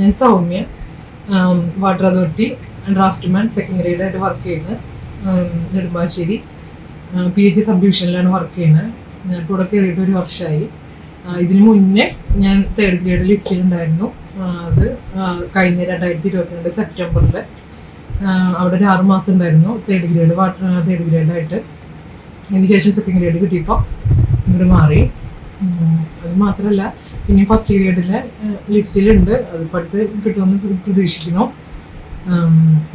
ഞാൻ Soumya, water authority draftsman second ഗ്രേഡായിട്ട് work ചെയ്യുന്നത്. നെടുമ്പാശ്ശേരി PH സബ് ഡിവിഷനിലാണ് വർക്ക് ചെയ്യുന്നത്. ഞാൻ ഇവിടെ കയറിയിട്ട് 1 വർഷമായി. ഇതിന് മുന്നേ ഞാൻ 3rd ഗ്രേഡ് ലിസ്റ്റിലുണ്ടായിരുന്നു. അത് കഴിഞ്ഞ 2022 സെപ്റ്റംബറിൽ അവിടെ ഒരു 6 മാസം ഉണ്ടായിരുന്നു 3rd ഗ്രേഡായിട്ട്. അതിനുശേഷം സെക്കൻഡ് ഗ്രേഡ് കിട്ടിയപ്പോൾ ഇങ്ങോട്ട് മാറി. അത് മാത്രമല്ല, ഇനി ഫസ്റ്റ് ഗ്രേഡിലെ ലിസ്റ്റിലുണ്ട്. അതിപ്പോൾ അടുത്ത് കിട്ടുമെന്ന് പ്രതീക്ഷിക്കുന്നു.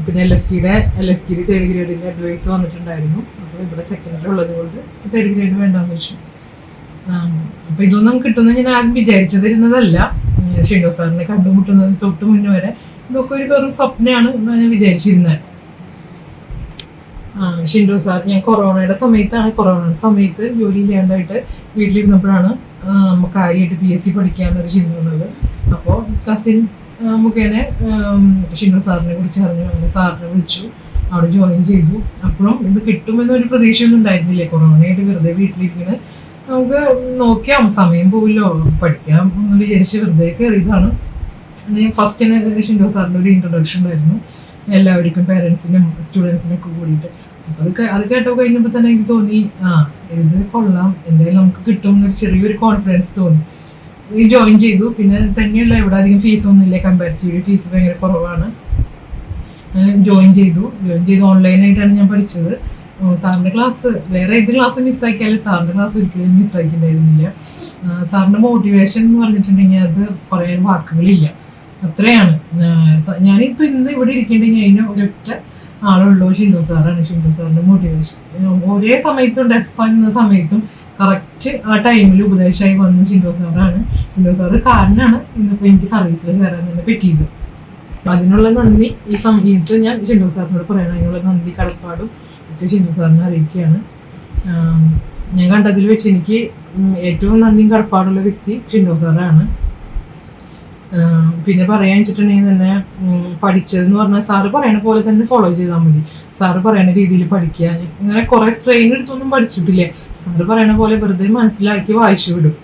പിന്നെ LSTയുടെ 3rd ഗ്രേഡിൻ്റെ അഡ്വൈസ് വന്നിട്ടുണ്ടായിരുന്നു. അപ്പോൾ ഇവിടെ സെക്കൻഡ് ഉള്ളത് കൊണ്ട് 3rd ഗ്രേഡ് വേണ്ടാന്ന് വെച്ചു. അപ്പോൾ ഇതൊന്നും കിട്ടുമെന്ന് ഞാൻ ആരും വിചാരിച്ചതിരുന്നതല്ല. ഷിൻഡോ സാറിനെ കണ്ടുമുട്ടുന്നതിന് തൊട്ട് മുന്നേ വരെ ഇതൊക്കെ ഒരു വെറും സ്വപ്നമാണ് എന്നാണ് ഞാൻ വിചാരിച്ചിരുന്നത്. ഷിൻഡോ സാർ, ഞാൻ കൊറോണയുടെ സമയത്ത് ജോലി ഇല്ലാണ്ടായിട്ട് വീട്ടിലിരുന്നപ്പോഴാണ് നമുക്ക് കാര്യമായിട്ട് PSC പഠിക്കാനൊരു ചിന്ത ഉള്ളത്. അപ്പോൾ കസിൻ മുഖേന ഷിൻഡോ സാറിനെ കുറിച്ച് അറിഞ്ഞു. അങ്ങനെ സാറിനെ വിളിച്ചു, അവിടെ ജോയിൻ ചെയ്തു. അപ്പോഴും ഇത് കിട്ടുമെന്നൊരു പ്രതീക്ഷയൊന്നും ഉണ്ടായിരുന്നില്ലേ. കൊറോണയായിട്ട് വെറുതെ വീട്ടിലിരിക്കുന്നത് നമുക്ക് നോക്കിയാൽ സമയം പോവില്ലോ, പഠിക്കാം എന്ന് വിചാരിച്ച് വെറുതെ കയറിയതാണ്. ഫസ്റ്റ് തന്നെ ഷിൻഡോ സാറിൻ്റെ ഒരു ഇൻട്രൊഡക്ഷൻ ഉണ്ടായിരുന്നു എല്ലാവർക്കും, പേരൻസിനും സ്റ്റുഡൻസിനും ഒക്കെ കൂടിയിട്ട്. അപ്പോൾ അത് കേട്ടോ കഴിഞ്ഞപ്പോൾ തന്നെ എനിക്ക് തോന്നി, ഇത് കൊള്ളാം, എന്തായാലും നമുക്ക് കിട്ടും എന്നൊരു ചെറിയൊരു കോൺഫിഡൻസ് തോന്നി. ജോയിൻ ചെയ്തു. പിന്നെ തന്നെയല്ല, ഇവിടെ അധികം ഫീസൊന്നും ഇല്ല, കമ്പാരിറ്റീവ് ഫീസ് ഭയങ്കര കുറവാണ്. ജോയിൻ ചെയ്തു ഓൺലൈനായിട്ടാണ് ഞാൻ പഠിച്ചത്. സാറിൻ്റെ ക്ലാസ്, വേറെ ഏത് ക്ലാസ് മിസ്സാക്കിയാലും സാറിൻ്റെ ക്ലാസ് ഒരിക്കലും മിസ്സാക്കിയിട്ടുണ്ടായിരുന്നില്ല. സാറിൻ്റെ മോട്ടിവേഷൻ എന്ന് പറഞ്ഞിട്ടുണ്ടെങ്കിൽ അത് പറയാൻ വാക്കുകളില്ല, അത്രയാണ്. ഞാനിപ്പോൾ ഇന്ന് ഇവിടെ ഇരിക്കേണ്ടെങ്കിൽ അതിന് ഒരൊറ്റ ആളുള്ളൂ, ഷിൻഡോ സാറാണ്. ഷിൻഡോ സാറിൻ്റെ മോട്ടിവേഷൻ ഒരേ സമയത്തും ഡെസ്ക് പണിയുന്ന സമയത്തും കറക്റ്റ് ആ ടൈമിൽ ഉപദേശമായി വന്ന ഷിൻഡോ സാറാണ്. ഷിൻഡോ സാറ് കാരണമാണ് ഇന്നിപ്പോൾ എനിക്ക് സർവീസിൽ കയറാൻ തന്നെ പറ്റിയത്. അതിനുള്ള നന്ദി ഈ സമയത്ത് ഞാൻ ഷിൻഡോ സാറിനോട് പറയണം. അതിനുള്ള നന്ദി കടപ്പാടും ഒക്കെ ഷിൻഡോ സാറിനെ അറിയിക്കുകയാണ്. ഞാൻ കണ്ടതിൽ വെച്ച് എനിക്ക് ഏറ്റവും നന്ദിയും കടപ്പാടുള്ള വ്യക്തി ഷിൻഡോ സാറാണ്. പിന്നെ പറയാൻ വെച്ചിട്ടുണ്ടെങ്കിൽ തന്നെ പഠിച്ചതെന്ന് പറഞ്ഞാൽ സാറ് പറയണ പോലെ തന്നെ ഫോളോ ചെയ്താൽ മതി. സാറ് പറയണ രീതിയിൽ പഠിക്കുക. ഇങ്ങനെ കുറേ സ്ട്രെയിൻ എടുത്തൊന്നും പഠിച്ചിട്ടില്ലേ. സാറ് പറയണ പോലെ വെറുതെ മനസ്സിലാക്കി വായിച്ചു വിടും.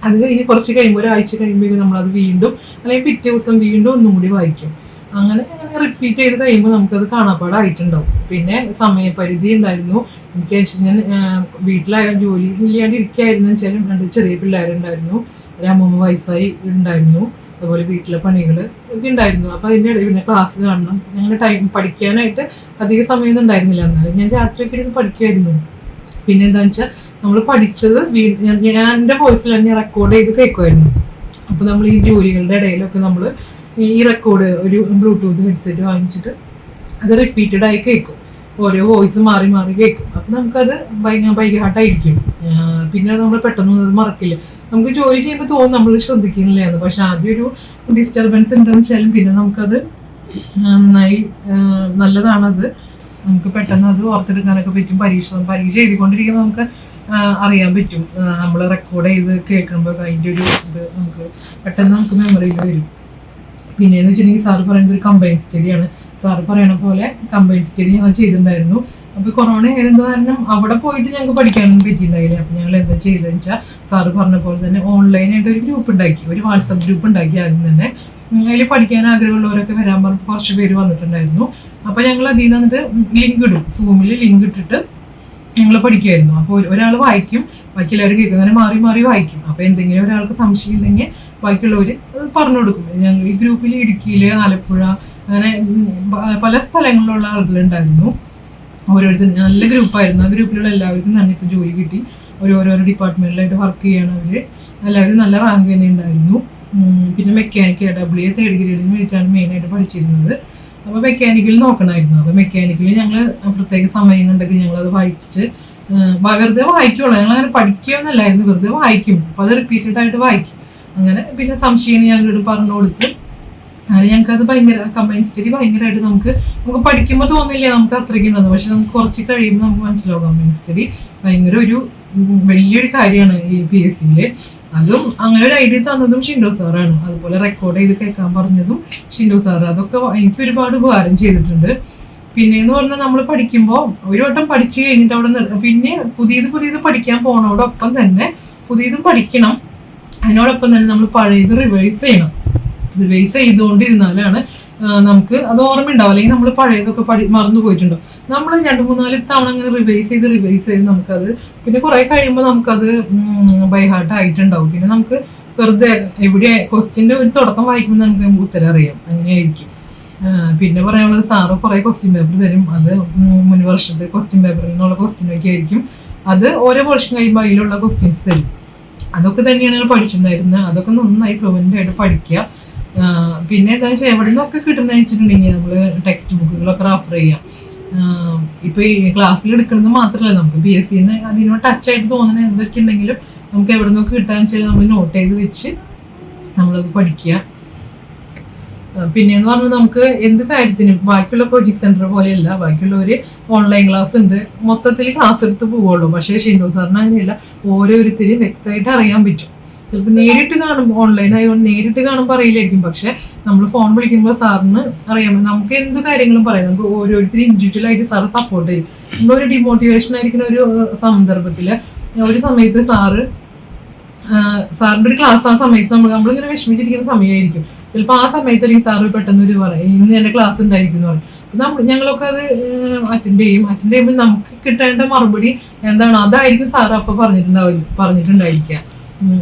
അത് കഴിഞ്ഞ് കുറച്ച് കഴിയുമ്പോൾ, ഒരാഴ്ച കഴിയുമ്പോൾ നമ്മളത് വീണ്ടും, അല്ലെങ്കിൽ പിറ്റേ ദിവസം വീണ്ടും ഒന്നും കൂടി വായിക്കും. അങ്ങനെ റിപ്പീറ്റ് ചെയ്ത് കഴിയുമ്പോൾ നമുക്കത് കാണാപ്പാടായിട്ടുണ്ടാവും. പിന്നെ സമയപരിധി ഉണ്ടായിരുന്നു. എനിക്ക് ഞാൻ വീട്ടിലായ ജോലി ഇല്ലാണ്ട് ഇരിക്കുകയായിരുന്നു വെച്ചാലും 2 ചെറിയ പിള്ളേരുണ്ടായിരുന്നു, ഒരു അമ്മൂമ്മ വയസ്സായി ഉണ്ടായിരുന്നു, അതുപോലെ വീട്ടിലെ പണികൾ ഒക്കെ ഉണ്ടായിരുന്നു. അപ്പോൾ അതിൻ്റെ ഇടയിൽ പിന്നെ ക്ലാസ് കാണണം. ഞങ്ങളുടെ ടൈം പഠിക്കാനായിട്ട് അധിക സമയമൊന്നും ഉണ്ടായിരുന്നില്ല. എന്നാലും ഞാൻ രാത്രിയൊക്കെ ഇരുന്ന് പഠിക്കുമായിരുന്നു. പിന്നെ എന്താണെന്ന് വെച്ചാൽ നമ്മൾ പഠിച്ചത് ഞാൻ എൻ്റെ വോയിസിൽ തന്നെ റെക്കോർഡ് ചെയ്ത് കേൾക്കുമായിരുന്നു. അപ്പോൾ നമ്മൾ ഈ ജോലികളുടെ ഇടയിലൊക്കെ നമ്മൾ ഈ റെക്കോർഡ്, ഒരു ബ്ലൂടൂത്ത് ഹെഡ്സെറ്റ് വാങ്ങിച്ചിട്ട് അത് റിപ്പീറ്റഡ് ആയി കേൾക്കും. ഓരോ വോയിസ് മാറി മാറി കേൾക്കും. അപ്പം നമുക്കത് ബൈഹാർട്ടായിരിക്കും. പിന്നെ നമ്മൾ പെട്ടെന്ന് അത് മറക്കില്ല. നമുക്ക് ജോലി ചെയ്യുമ്പോൾ തോന്നും നമ്മൾ ശ്രദ്ധിക്കുന്നില്ല എന്ന്. പക്ഷെ ആദ്യം ഒരു ഡിസ്റ്റർബൻസ് ഉണ്ടെന്ന് വെച്ചാലും പിന്നെ നമുക്കത് നന്നായി നല്ലതാണത്. നമുക്ക് പെട്ടെന്ന് അത് ഓർത്തെടുക്കാനൊക്കെ പറ്റും. പരീക്ഷ എഴുതിക്കൊണ്ടിരിക്കുമ്പോൾ നമുക്ക് അറിയാൻ പറ്റും. നമ്മൾ റെക്കോർഡ് ചെയ്ത് കേൾക്കുമ്പോൾ അതിൻ്റെ ഒരു ഇത് നമുക്ക് പെട്ടെന്ന് നമുക്ക് മെമ്മറിയിൽ വരും. പിന്നെയെന്ന് വെച്ചിട്ടുണ്ടെങ്കിൽ സാറ് പറയുന്നത് ഒരു കമ്പൈൻ സ്റ്റഡിയാണ്. സാറ് പറയണ പോലെ കമ്പൈൻ സ്റ്റഡി ഞങ്ങൾ ചെയ്തിട്ടുണ്ടായിരുന്നു. അപ്പോൾ കൊറോണ ആയിരുന്നു കാരണം അവിടെ പോയിട്ട് ഞങ്ങൾക്ക് പഠിക്കാനൊന്നും പറ്റിയിട്ടുണ്ടായില്ല. അപ്പോൾ ഞങ്ങൾ എന്താ ചെയ്തതെന്ന് വെച്ചാൽ സാറ് പറഞ്ഞ പോലെ തന്നെ ഓൺലൈനായിട്ട് ഒരു ഗ്രൂപ്പ് ഉണ്ടാക്കി, ഒരു വാട്സപ്പ് ഗ്രൂപ്പ് ഉണ്ടാക്കി. ആദ്യം തന്നെ അതിൽ പഠിക്കാൻ ആഗ്രഹമുള്ളവരൊക്കെ വരാൻ പറഞ്ഞ് കുറച്ച് പേര് വന്നിട്ടുണ്ടായിരുന്നു. അപ്പോൾ ഞങ്ങൾ അതിൽ നിന്നിട്ട് ലിങ്ക് ഇടും, സൂമിൽ ലിങ്ക് ഇട്ടിട്ട് ഞങ്ങൾ പഠിക്കുമായിരുന്നു. അപ്പോൾ ഒരാൾ വായിക്കും, ബാക്കി എല്ലാവരും കേൾക്കും. അങ്ങനെ മാറി മാറി വായിക്കും. അപ്പോൾ എന്തെങ്കിലും ഒരാൾക്ക് സംശയം ഉണ്ടെങ്കിൽ ബാക്കിയുള്ളവർ പറഞ്ഞു കൊടുക്കും. ഞങ്ങൾ ഈ ഗ്രൂപ്പിൽ ഇടുക്കിയിൽ, ആലപ്പുഴ, അങ്ങനെ പല സ്ഥലങ്ങളിലുള്ള ആളുകളുണ്ടായിരുന്നു. ഓരോരുത്തർ നല്ല ഗ്രൂപ്പായിരുന്നു. ആ ഗ്രൂപ്പിലുള്ള എല്ലാവർക്കും തന്നെ ഇപ്പോൾ ജോലി കിട്ടി. ഓരോരോ ഡിപ്പാർട്ട്മെൻറ്റിലായിട്ട് വർക്ക് ചെയ്യണം. അവർ എല്ലാവരും നല്ല റാങ്ക് തന്നെ ഉണ്ടായിരുന്നു. പിന്നെ മെക്കാനിക്കൽ WA 3rd ഗ്രേഡിന് വേണ്ടിയിട്ടാണ് മെയിനായിട്ട് പഠിച്ചിരുന്നത്. അപ്പോൾ മെക്കാനിക്കൽ നോക്കണമായിരുന്നു. അപ്പോൾ മെക്കാനിക്കൽ ഞങ്ങൾ പ്രത്യേക സമയം കണ്ടെങ്കിൽ ഞങ്ങളത് വായിച്ച് വെറുതെ വായിക്കുള്ളൂ. ഞങ്ങളങ്ങനെ പഠിക്കുകയൊന്നുമല്ലായിരുന്നു, വെറുതെ വായിക്കും. അപ്പോൾ അത് റിപ്പീറ്റഡ് ആയിട്ട് വായിക്കും. അങ്ങനെ പിന്നെ സംശയം ഞങ്ങളോട് പറഞ്ഞു കൊടുത്ത് അങ്ങനെ ഞങ്ങൾക്കത് ഭയങ്കര കമ്പൈൻ സ്റ്റഡി ഭയങ്കരമായിട്ട് നമുക്ക് പഠിക്കുമ്പോൾ തോന്നില്ല നമുക്ക് അത്രയ്ക്കുണ്ടെന്ന്. പക്ഷെ നമുക്ക് കുറച്ച് കഴിയുമ്പോൾ നമുക്ക് മനസ്സിലാവും കമ്പൈൻ സ്റ്റഡി ഭയങ്കര ഒരു വലിയൊരു കാര്യമാണ് ഈ PSCയിൽ. അതും അങ്ങനെ ഒരു ഐഡിയ തന്നതും ഷിൻഡോ സാറാണ്. അതുപോലെ റെക്കോർഡ് ചെയ്ത് കേൾക്കാൻ പറഞ്ഞതും ഷിൻഡോ സാറ്. അതൊക്കെ എനിക്ക് ഒരുപാട് ഉപകാരം ചെയ്തിട്ടുണ്ട്. പിന്നെയെന്ന് പറഞ്ഞാൽ നമ്മൾ പഠിക്കുമ്പോൾ ഒരു വട്ടം പഠിച്ചു കഴിഞ്ഞിട്ട് അവിടെ പിന്നെ പുതിയത് പഠിക്കാൻ പോണോടൊപ്പം തന്നെ പുതിയതും പഠിക്കണം. അതിനോടൊപ്പം തന്നെ നമ്മൾ പഴയത് റിവൈസ് ചെയ്യണം. റിവൈസ് ചെയ്തുകൊണ്ടിരുന്നാലാണ് നമുക്ക് അത് ഓർമ്മ ഉണ്ടാവും. അല്ലെങ്കിൽ നമ്മൾ പഴയതൊക്കെ മറന്നു പോയിട്ടുണ്ടോ. നമ്മൾ 2-3-4 തവണ അങ്ങനെ റിവൈസ് ചെയ്ത് നമുക്കത് പിന്നെ കുറെ കഴിയുമ്പോൾ നമുക്കത് ബൈ ഹാർട്ട് ആയിട്ടുണ്ടാവും. പിന്നെ നമുക്ക് വെറുതെ എവിടെ ക്വസ്റ്റ്യൻ്റെ ഒരു തുടക്കം വായിക്കുമ്പോൾ നമുക്ക് ഉത്തരം അറിയാം. അങ്ങനെയായിരിക്കും. പിന്നെ പറയാനുള്ളത്, സാറ് കുറെ ക്വസ്റ്റ്യൻ പേപ്പർ തരും. അത് മുൻ വർഷത്തെ ക്വസ്റ്റ്യൻ പേപ്പറിൽ നിന്നുള്ള ക്വസ്റ്റ്യനൊക്കെ ആയിരിക്കും. അത് ഓരോ വർഷം കഴിയുമ്പോൾ അതിലുള്ള ക്വസ്റ്റ്യൻസ് തരും. അതൊക്കെ തന്നെയാണ് പഠിച്ചിട്ടുണ്ടായിരുന്നത്. അതൊക്കെ നന്നായി ഫ്ലുവൻ്റ് ആയിട്ട് പഠിക്കുക. പിന്നെ എന്താണെന്ന് വെച്ചാൽ എവിടെ നിന്നൊക്കെ കിട്ടുന്നതെന്ന് വെച്ചിട്ടുണ്ടെങ്കിൽ നമ്മൾ ടെക്സ്റ്റ് ബുക്കുകളൊക്കെ റെഫർ ചെയ്യാം. ഇപ്പൊ ഈ ക്ലാസ്സിൽ എടുക്കുന്നത് മാത്രമല്ല, നമുക്ക് PSC അതിനോട് ടച്ച് ആയിട്ട് തോന്നുന്ന എന്തൊക്കെ ഉണ്ടെങ്കിലും നമുക്ക് എവിടെ നിന്നൊക്കെ കിട്ടാന്ന് വെച്ചാൽ നമ്മൾ നോട്ട് ചെയ്ത് വെച്ച് നമ്മളത് പഠിക്കുക. പിന്നെയെന്ന് പറഞ്ഞാൽ നമുക്ക് എന്ത് കാര്യത്തിനും ബാക്കിയുള്ള കോച്ചിങ് സെന്റർ പോലെയല്ല. ബാക്കിയുള്ളവര് ഓൺലൈൻ ക്ലാസ് ഉണ്ട്, മൊത്തത്തിൽ ക്ലാസ് എടുത്ത് പോവുള്ളൂ. പക്ഷേ ഷിൻഡോ സാറിന് അങ്ങനെയല്ല, ഓരോരുത്തരും വ്യക്തമായിട്ട് അറിയാൻ പറ്റും. ചിലപ്പോൾ നേരിട്ട് കാണുമ്പോൾ, ഓൺലൈൻ ആയതുകൊണ്ട് നേരിട്ട് കാണുമ്പോൾ അറിയില്ലായിരിക്കും. പക്ഷെ നമ്മൾ ഫോൺ വിളിക്കുമ്പോൾ സാറിന് അറിയാം. നമുക്ക് എന്ത് കാര്യങ്ങളും പറയാം. നമുക്ക് ഓരോരുത്തരും ഇൻഡിവിജ്വലായിട്ട് സാറ് സപ്പോർട്ട് ചെയ്യും. നമ്മളൊരു ഡിമോട്ടിവേഷൻ ആയിരിക്കുന്ന ഒരു സന്ദർഭത്തില് ഒരു സമയത്ത് സാറിന്റെ ഒരു ക്ലാസ് ആ സമയത്ത് നമ്മളിങ്ങനെ വിഷമിച്ചിരിക്കുന്ന സമയമായിരിക്കും. ചിലപ്പോൾ ആ സമയത്തായിരിക്കും സാറ് പെട്ടെന്ന് ഒരു പറയും, ഇന്ന് എൻ്റെ ക്ലാസ് ഉണ്ടായിരിക്കും എന്ന് പറയും. ഞങ്ങളൊക്കെ അത് അറ്റൻഡ് ചെയ്യുമ്പോൾ നമുക്ക് കിട്ടേണ്ട മറുപടി എന്താണ് അതായിരിക്കും സാറ് അപ്പം പറഞ്ഞിട്ടുണ്ടായിരിക്കുക.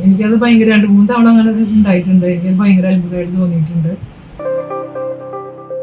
എനിക്കത് ഭയങ്കര 2-3 തവണ അങ്ങനെ ഉണ്ടായിട്ടുണ്ട്. എനിക്ക് ഭയങ്കര അത്ഭുതമായിട്ട് തോന്നിയിട്ടുണ്ട്.